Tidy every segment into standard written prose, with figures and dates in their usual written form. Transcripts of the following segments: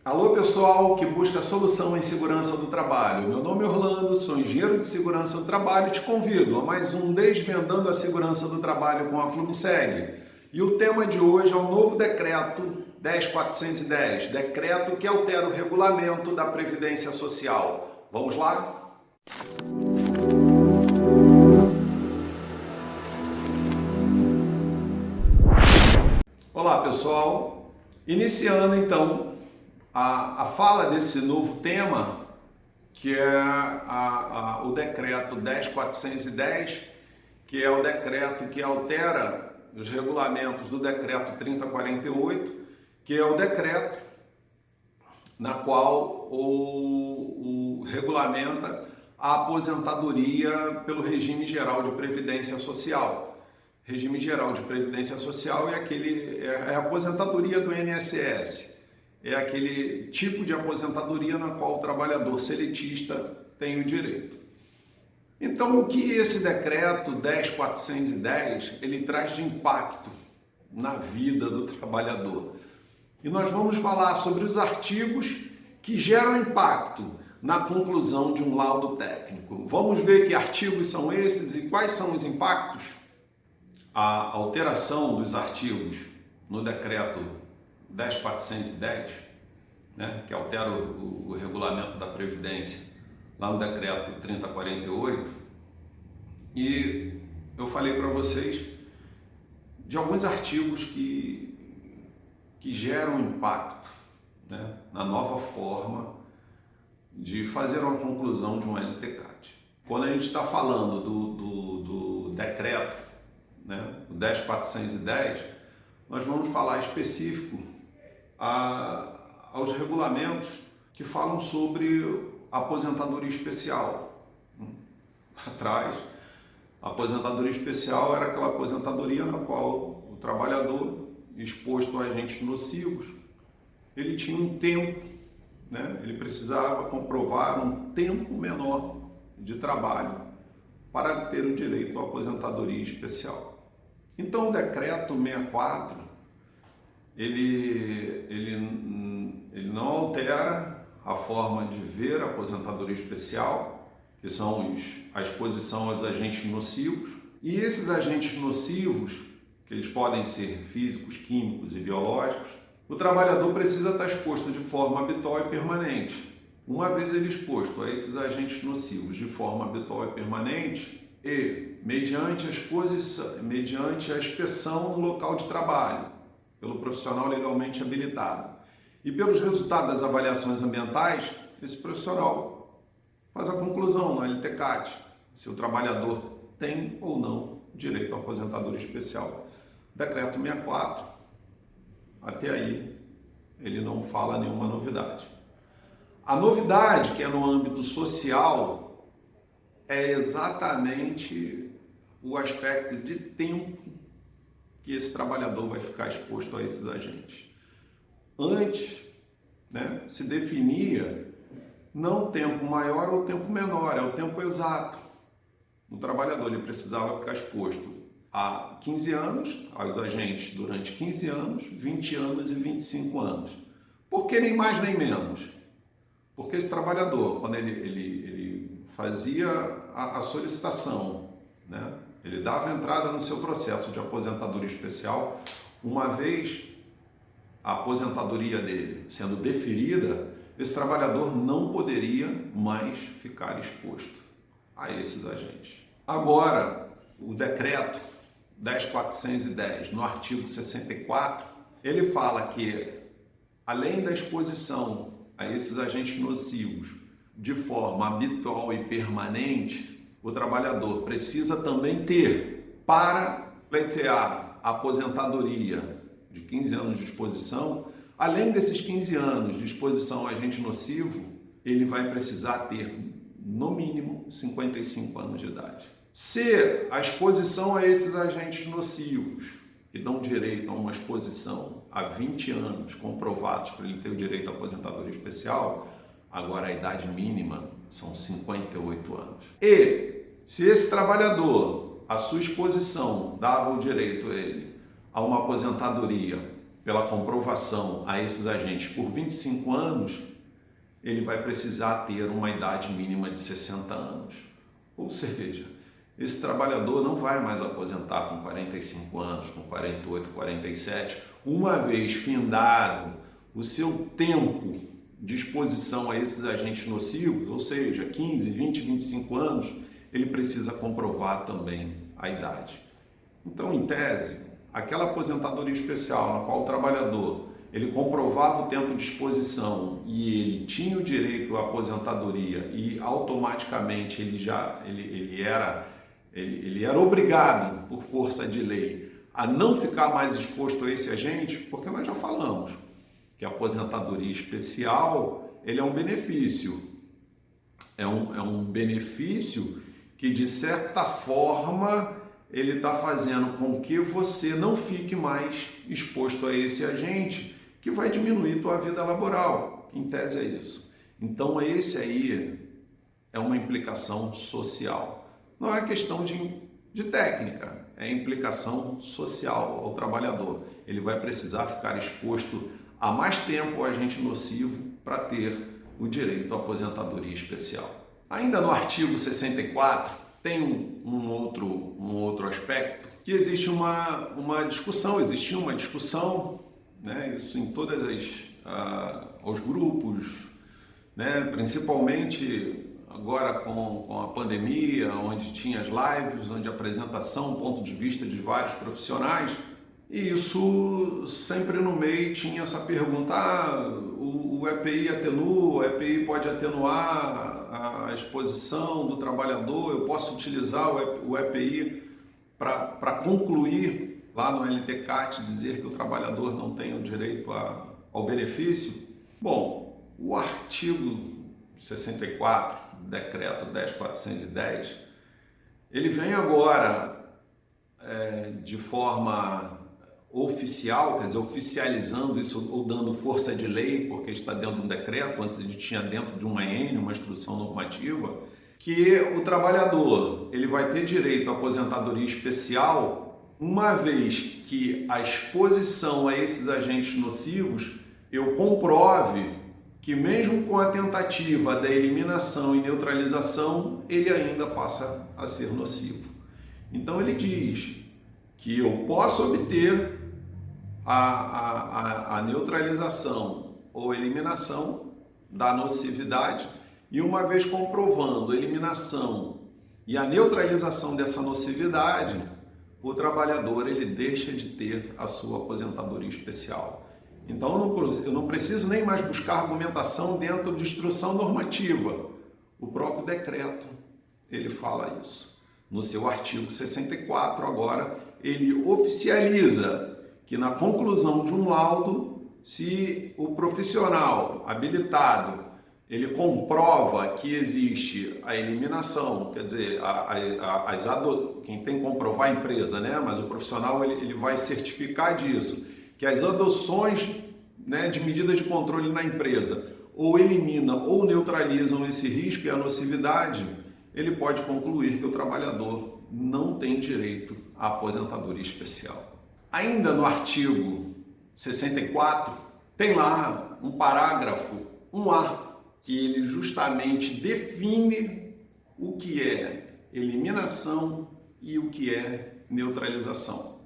Alô pessoal que busca solução em segurança do trabalho. Meu nome é Orlando, sou engenheiro de segurança do trabalho e te convido a mais um Desvendando a Segurança do Trabalho com a Flumiseg. E o tema de hoje é o novo decreto 10.410, decreto que altera o regulamento da Previdência Social. Vamos lá? Olá pessoal, iniciando então a fala desse novo tema, que é o decreto 10.410, que é o decreto que altera os regulamentos do decreto 3048, que é o decreto na qual o regulamenta a aposentadoria pelo regime geral de previdência social. Regime geral de previdência social é a aposentadoria do INSS. É aquele tipo de aposentadoria na qual o trabalhador seletista tem o direito. Então, o que esse decreto 10.410 ele traz de impacto na vida do trabalhador? E nós vamos falar sobre os artigos que geram impacto na conclusão de um laudo técnico. Vamos ver que artigos são esses e quais são os impactos? A alteração dos artigos no decreto 10.410, né, que altera o regulamento da Previdência, lá no decreto 3048, e eu falei para vocês de alguns artigos que geram impacto, né, na nova forma de fazer uma conclusão de um LTCAT. Quando a gente está falando do decreto, né, o 10.410, nós vamos falar específico aos regulamentos que falam sobre aposentadoria especial. Atrás, a aposentadoria especial era aquela aposentadoria na qual o trabalhador, exposto a agentes nocivos, ele tinha um tempo, né? Ele precisava comprovar um tempo menor de trabalho para ter o direito à aposentadoria especial. Então o decreto 64 ele não altera a forma de ver a aposentadoria especial, que são a exposição aos agentes nocivos, e esses agentes nocivos, que eles podem ser físicos, químicos e biológicos, o trabalhador precisa estar exposto de forma habitual e permanente. Uma vez ele exposto a esses agentes nocivos de forma habitual e permanente e mediante a inspeção no local de trabalho, pelo profissional legalmente habilitado, e pelos resultados das avaliações ambientais, esse profissional faz a conclusão no LTCAT, se o trabalhador tem ou não direito à aposentadoria especial. Decreto 64, até aí, ele não fala nenhuma novidade. A novidade, que é no âmbito social, é exatamente o aspecto de tempo que esse trabalhador vai ficar exposto a esses agentes. Antes, né, se definia não tempo maior ou tempo menor, é o tempo exato. O trabalhador ele precisava ficar exposto a 15 anos, aos agentes durante 15 anos, 20 anos e 25 anos. Por que nem mais nem menos? Porque esse trabalhador, quando ele fazia a solicitação, né, ele dava entrada no seu processo de aposentadoria especial, uma vez a aposentadoria dele sendo deferida, esse trabalhador não poderia mais ficar exposto a esses agentes. Agora, o decreto 10.410, no artigo 64, ele fala que, além da exposição a esses agentes nocivos de forma habitual e permanente, o trabalhador precisa também ter, para pleitear a aposentadoria de 15 anos de exposição, além desses 15 anos de exposição a agente nocivo, ele vai precisar ter, no mínimo, 55 anos de idade. Se a exposição a esses agentes nocivos, que dão direito a uma exposição a 20 anos comprovados para ele ter o direito à aposentadoria especial, agora a idade mínima são 58 anos. E se esse trabalhador, a sua exposição dava o direito a ele a uma aposentadoria pela comprovação a esses agentes por 25 anos, ele vai precisar ter uma idade mínima de 60 anos. Ou seja, esse trabalhador não vai mais aposentar com 45 anos, com 48, 47, uma vez findado o seu tempo de exposição a esses agentes nocivos, ou seja, 15, 20, 25 anos, ele precisa comprovar também a idade. Então, em tese, aquela aposentadoria especial na qual o trabalhador ele comprovava o tempo de exposição e ele tinha o direito à aposentadoria e automaticamente ele era obrigado por força de lei a não ficar mais exposto a esse agente, porque nós já falamos que a aposentadoria especial ele é um benefício, é um benefício que de certa forma ele está fazendo com que você não fique mais exposto a esse agente, que vai diminuir tua vida laboral. Em tese é isso. Então esse aí é uma implicação social. Não é questão de técnica, é implicação social ao trabalhador. Ele vai precisar ficar exposto há mais tempo ao agente nocivo para ter o direito à aposentadoria especial. Ainda no artigo 64, tem um outro aspecto que existe uma discussão, existia uma discussão, né, isso em todas os grupos, né, principalmente agora com a pandemia, onde tinha as lives, onde a apresentação, ponto de vista de vários profissionais, e isso sempre no meio tinha essa pergunta, o EPI atenua, o EPI pode atenuar a exposição do trabalhador, eu posso utilizar o EPI para concluir lá no LTCAT, dizer que o trabalhador não tem o direito ao benefício? Bom, o artigo 64, decreto 10.410, ele vem agora de forma oficial, quer dizer, oficializando isso ou dando força de lei, porque está dentro de um decreto, antes ele tinha dentro de uma EN, uma instrução normativa, que o trabalhador ele vai ter direito à aposentadoria especial uma vez que a exposição a esses agentes nocivos eu comprove que mesmo com a tentativa da eliminação e neutralização, ele ainda passa a ser nocivo. Então ele diz que eu posso obter a neutralização ou eliminação da nocividade e uma vez comprovando a eliminação e a neutralização dessa nocividade, o trabalhador ele deixa de ter a sua aposentadoria especial. Então eu não preciso nem mais buscar argumentação dentro de instrução normativa. O próprio decreto ele fala isso. No seu artigo 64 agora ele oficializa que na conclusão de um laudo, se o profissional habilitado ele comprova que existe a eliminação, quer dizer, quem tem que comprovar a empresa, né? Mas o profissional ele vai certificar disso, que as adoções, né, de medidas de controle na empresa ou eliminam ou neutralizam esse risco e a nocividade, ele pode concluir que o trabalhador não tem direito à aposentadoria especial. Ainda no artigo 64, tem lá um parágrafo 1A, que ele justamente define o que é eliminação e o que é neutralização.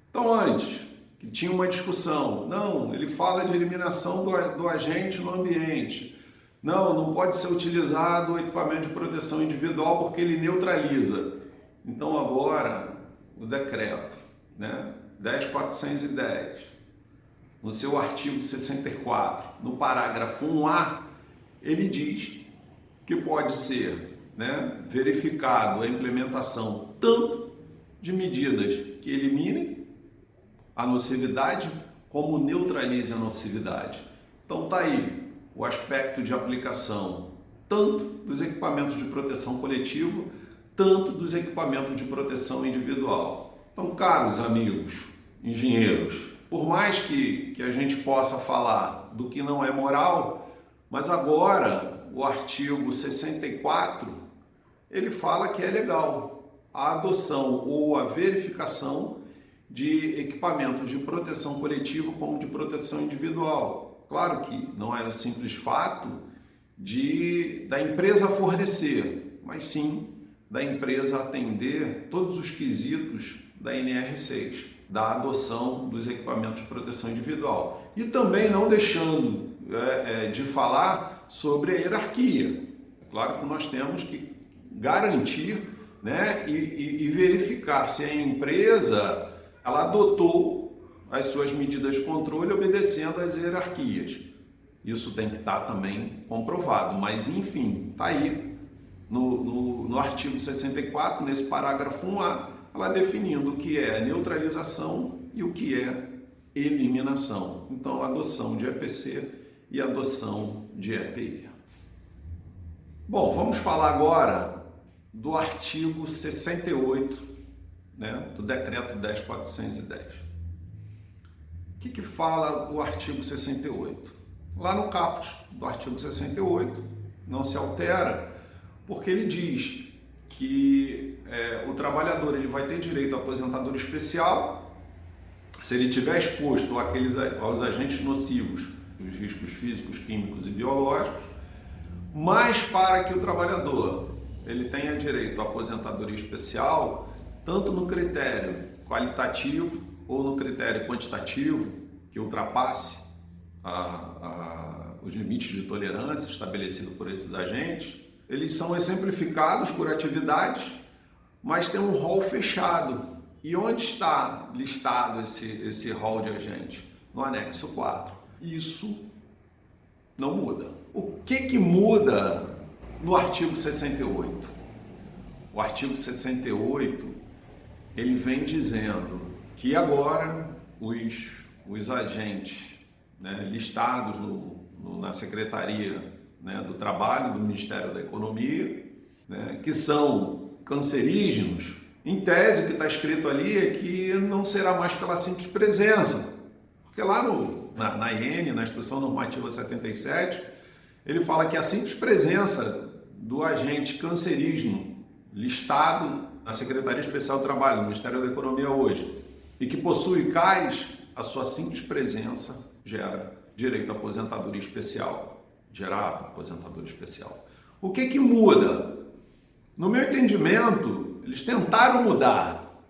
Então, antes, que tinha uma discussão, não, ele fala de eliminação do agente no ambiente, não pode ser utilizado o equipamento de proteção individual porque ele neutraliza. Então, agora, o decreto, né, 10.410, no seu artigo 64, no parágrafo 1A, ele diz que pode ser, né, verificado a implementação tanto de medidas que eliminem a nocividade como neutralizem a nocividade. Então está aí o aspecto de aplicação tanto dos equipamentos de proteção coletiva, tanto dos equipamentos de proteção individual. Então, caros amigos, engenheiros, por mais que a gente possa falar do que não é moral, mas agora o artigo 64, ele fala que é legal a adoção ou a verificação de equipamentos de proteção coletiva como de proteção individual. Claro que não é o simples fato da empresa fornecer, mas sim da empresa atender todos os quesitos da NR6, da adoção dos equipamentos de proteção individual. E também não deixando de falar sobre a hierarquia. Claro que nós temos que garantir, né, e verificar se a empresa ela adotou as suas medidas de controle obedecendo às hierarquias. Isso tem que estar também comprovado, mas enfim, está aí no artigo 64, nesse parágrafo 1A, ela definindo o que é neutralização e o que é eliminação. Então, adoção de EPC e adoção de EPI. Bom, vamos falar agora do artigo 68, né, do decreto 10.410. O que fala o artigo 68? Lá no caput do artigo 68, não se altera, porque ele diz que o trabalhador ele vai ter direito à aposentadoria especial se ele estiver exposto aos agentes nocivos, os riscos físicos, químicos e biológicos, mas para que o trabalhador ele tenha direito à aposentadoria especial, tanto no critério qualitativo ou no critério quantitativo, que ultrapasse os limites de tolerância estabelecidos por esses agentes, eles são exemplificados por atividades, mas tem um rol fechado. E onde está listado esse rol de agentes? No anexo 4. Isso não muda. O que muda no artigo 68? O artigo 68, ele vem dizendo que agora os agentes, né, listados na Secretaria, né, do Trabalho do Ministério da Economia, né, que são cancerígenos, em tese o que está escrito ali é que não será mais pela simples presença, porque lá na IN, na Instrução Normativa 77, ele fala que a simples presença do agente cancerígeno listado na Secretaria Especial do Trabalho, no Ministério da Economia hoje, e que possui CAIS, a sua simples presença gera direito à aposentadoria especial. Gerava aposentadoria especial. O que muda? No meu entendimento, eles tentaram mudar,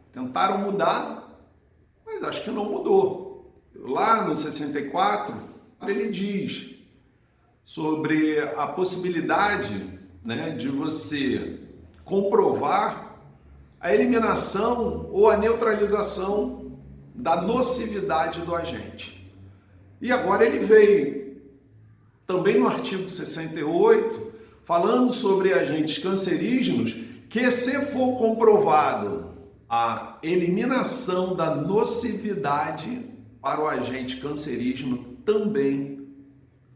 mas acho que não mudou. Lá no 64, ele diz sobre a possibilidade, né, de você comprovar a eliminação ou a neutralização da nocividade do agente. E agora ele veio também no artigo 68, falando sobre agentes cancerígenos, que se for comprovado a eliminação da nocividade para o agente cancerígeno, também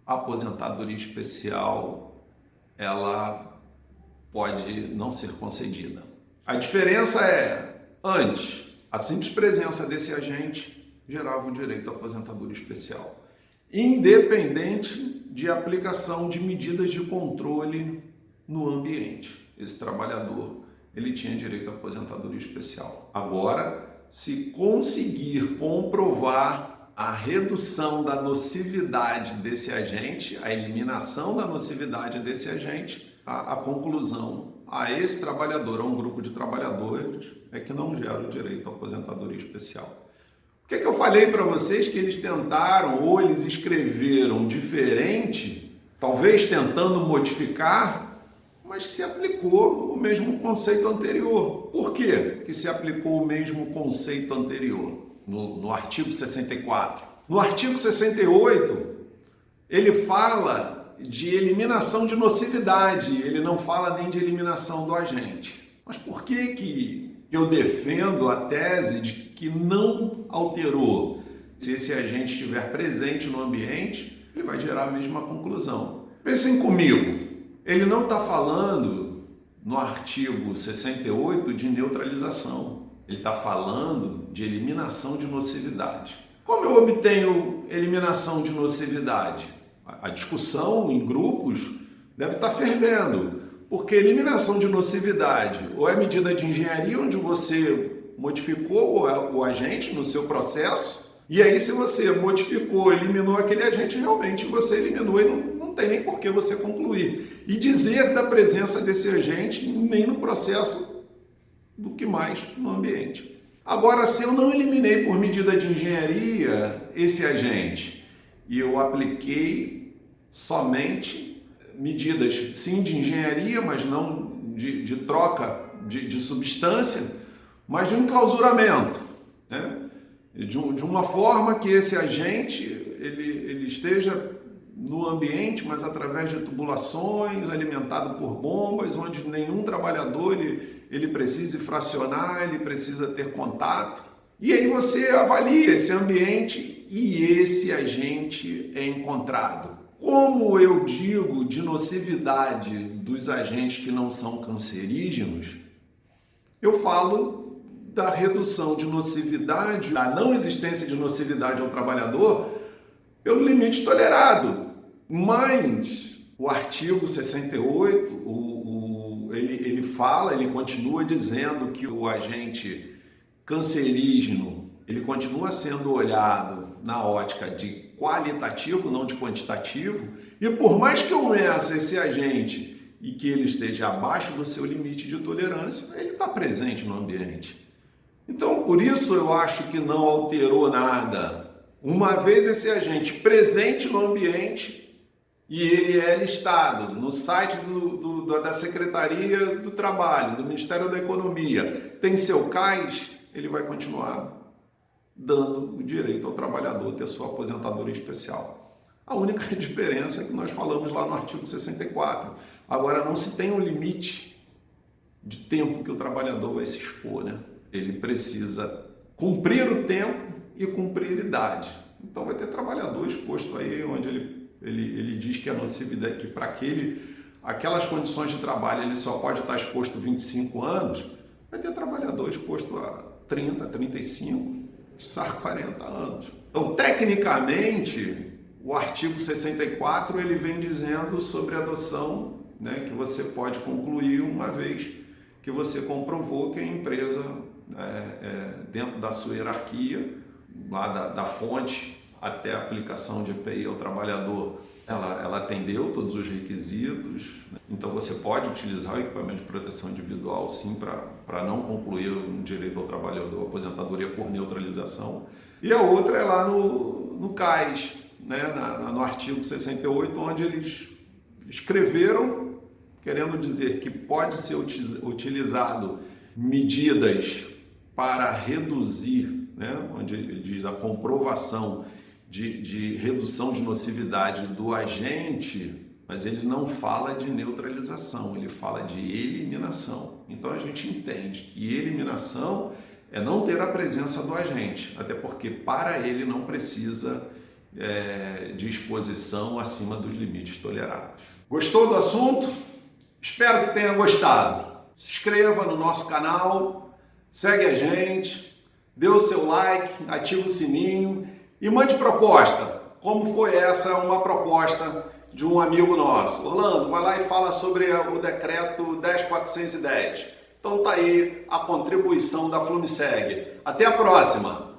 a aposentadoria especial ela pode não ser concedida. A diferença é, antes, a simples presença desse agente gerava o direito à aposentadoria especial, independente de aplicação de medidas de controle no ambiente. Esse trabalhador, ele tinha direito à aposentadoria especial. Agora, se conseguir comprovar a redução da nocividade desse agente, a eliminação da nocividade desse agente, a conclusão a esse trabalhador, a um grupo de trabalhadores, é que não gera o direito à aposentadoria especial. O que eu falei para vocês que eles tentaram ou eles escreveram diferente, talvez tentando modificar, mas se aplicou o mesmo conceito anterior. Por quê que se aplicou o mesmo conceito anterior? No artigo 64. No artigo 68, ele fala de eliminação de nocividade, ele não fala nem de eliminação do agente. Mas por que eu defendo a tese de que não alterou? Se esse agente estiver presente no ambiente, ele vai gerar a mesma conclusão. Pensem comigo, ele não está falando no artigo 68 de neutralização, ele está falando de eliminação de nocividade. Como eu obtenho eliminação de nocividade? A discussão em grupos deve estar fervendo, porque eliminação de nocividade ou é medida de engenharia onde você modificou o agente no seu processo, e aí se você modificou, eliminou aquele agente, realmente você eliminou e não tem nem por que você concluir. E dizer da presença desse agente nem no processo, do que mais no ambiente. Agora, se eu não eliminei por medida de engenharia esse agente e eu apliquei somente medidas, sim, de engenharia, mas não de troca de substância, mas de um enclausuramento, né? De uma forma que esse agente ele esteja no ambiente, mas através de tubulações, alimentado por bombas, onde nenhum trabalhador ele precise fracionar, ele precisa ter contato. E aí você avalia esse ambiente e esse agente é encontrado. Como eu digo de nocividade dos agentes que não são cancerígenos, eu falo da redução de nocividade, da não existência de nocividade ao trabalhador pelo limite tolerado. Mas o artigo 68, ele continua dizendo que o agente cancerígeno, ele continua sendo olhado na ótica de qualitativo, não de quantitativo, e por mais que eu meça esse agente e que ele esteja abaixo do seu limite de tolerância, ele está presente no ambiente. Então, por isso eu acho que não alterou nada. Uma vez esse agente presente no ambiente e ele é listado no site da Secretaria do Trabalho, do Ministério da Economia, tem seu CAIS, ele vai continuar dando o direito ao trabalhador ter sua aposentadoria especial. A única diferença é que nós falamos lá no artigo 64. Agora, não se tem um limite de tempo que o trabalhador vai se expor, né? Ele precisa cumprir o tempo e cumprir a idade. Então vai ter trabalhador exposto aí onde ele diz que a nocividade, que para aquelas condições de trabalho ele só pode estar exposto 25 anos, vai ter trabalhador exposto a 30, 35, 40 anos. Então, tecnicamente, o artigo 64 ele vem dizendo sobre a adoção, né, que você pode concluir uma vez que você comprovou que a empresa, dentro da sua hierarquia, lá da fonte até a aplicação de EPI ao trabalhador, ela atendeu todos os requisitos, né? Então você pode utilizar o equipamento de proteção individual sim para não concluir um direito ao trabalhador, aposentadoria por neutralização. E a outra é lá no CAIS, né? No artigo 68, onde eles escreveram, querendo dizer que pode ser utilizado medidas para reduzir, né? Onde ele diz a comprovação de redução de nocividade do agente, mas ele não fala de neutralização, ele fala de eliminação. Então a gente entende que eliminação é não ter a presença do agente, até porque para ele não precisa de exposição acima dos limites tolerados. Gostou do assunto? Espero que tenha gostado. Se inscreva no nosso canal, segue a gente, dê o seu like, ativa o sininho e mande proposta. Como foi essa uma proposta de um amigo nosso? Orlando, vai lá e fala sobre o decreto 10.410. Então tá aí a contribuição da Flumiseg. Até a próxima!